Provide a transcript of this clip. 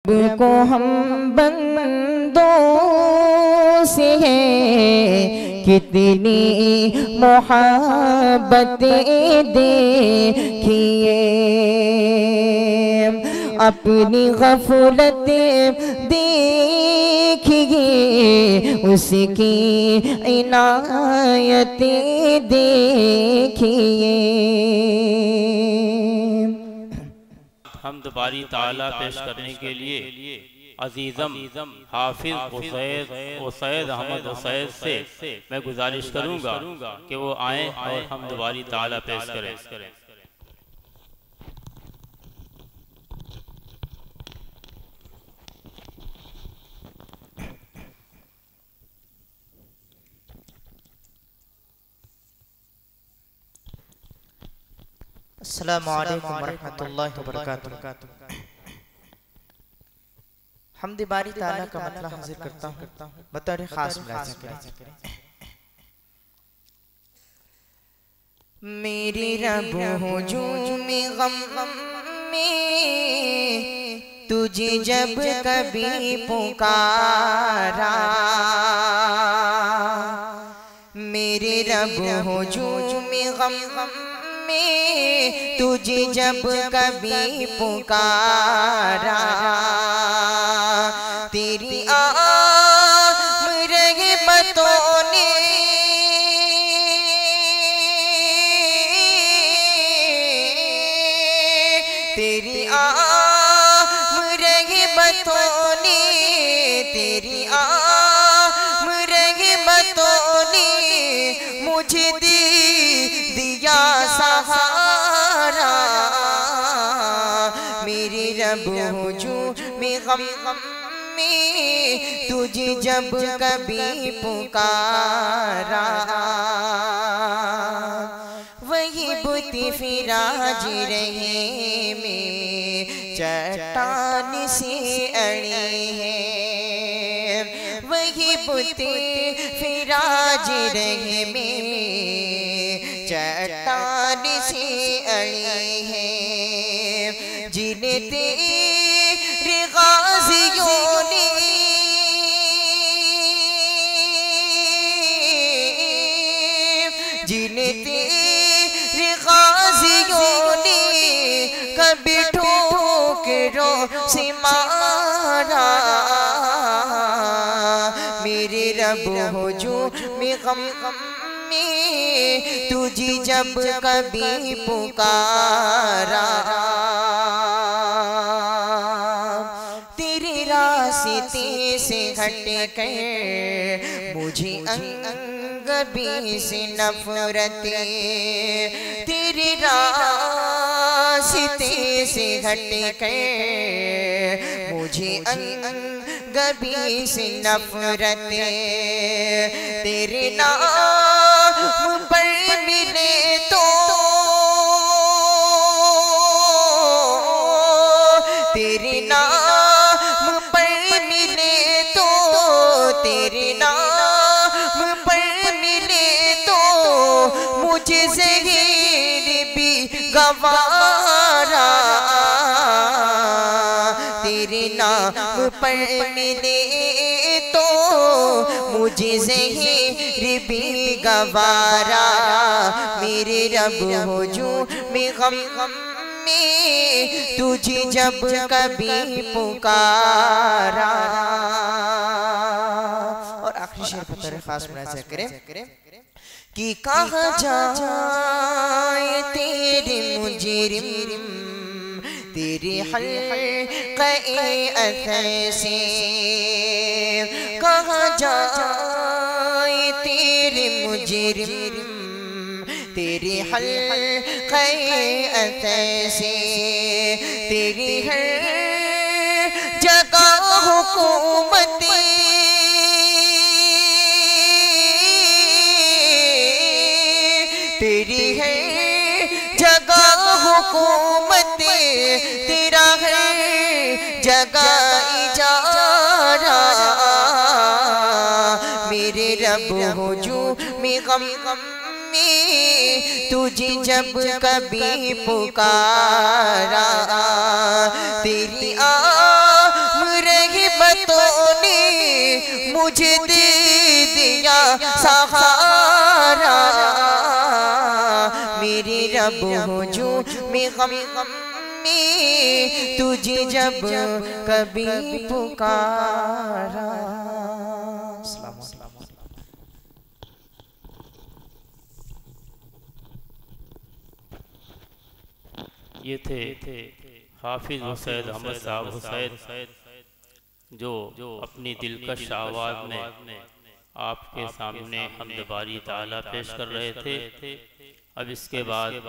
को हम बंदों से है कितनी मोहब्बतें देखिए, अपनी गफलत देखिए, उसकी इनायतें देखिए। हम्द बारी ताला पेश करने के लिए अजीज़म हाफिज उसैद अहमद उसैद से मैं गुजारिश करूँगा कि वो आएँ और हम्द बारी ताला पेश करें। अस्सलामु अलैकुम वरहमतुल्लाहि वबरकातुहू। हम्द बारी ताला का मतलब हाजिर करता हूँ बतौर खास मुलाज़ा करें। मेरे रब हुजूम गम में तुझे जब कभी पुकारा, मेरे रब हुजूम गम में तुझे जब कभी पुकारा, तेरी रहमतों ने तेरी रहमतों ने तेरी रहमतों ने मुझे दिया सहारा। मेरे रब हुजूम गम में तुझे जब कभी पुकारा, वही बुत फिराज रहे में चट्टान से अड़े हैं, वही बुत फिराज रहे में चट्टान से अड़े हैं, जिन्हें तेरे गाजियों ने जिन्हें तेरे गाजियों ने कभी ठोकरों से मारा। मेरे रब हुजूम गम में तुझे जब कभी पुकारा, तेरे रास्ते से हट कर मुझे अंगबी से नफरत, तेरे रास्ते से हट कर मुझे अंगबी से नफरत, तेरे नाम पर मिले तो तेरे नाम पर मिले तो तेरे नाम पर मिले तो मुझे ज़हीर भी गवारा। तेरे नाम पर मिले तो मुझे ज़हीर भी गवारा। मेरे रब हुजूम गम में तुझे जब कभी पुकारा। और आखिरी शेर बतौर खास मुलाज़ा करें कि कहाँ जाए तेरे मुजरिम तेरे हल्क़े अथर से, कहाँ जाए तेरे मुजरिम तेरे हल्क़े अथर से, तेरी हर जगह हुकूमत तेरी है जगह हुकूमत, तेरा है जगह इजारा। मेरे रब हुजूम गम में तुझे जब कभी पुकारा, तेरी मुझे दे दिया सहारा, मेरे रब हुजूम में गम में तुझे जब कभी पुकारा। ये थे हाफिज हुसैन अहमद साहब हुसैन, जो अपनी दिलकश आवाज़ में आपके सामने हम्द बारी ताला पेश कर रहे थे। अब इसके बाद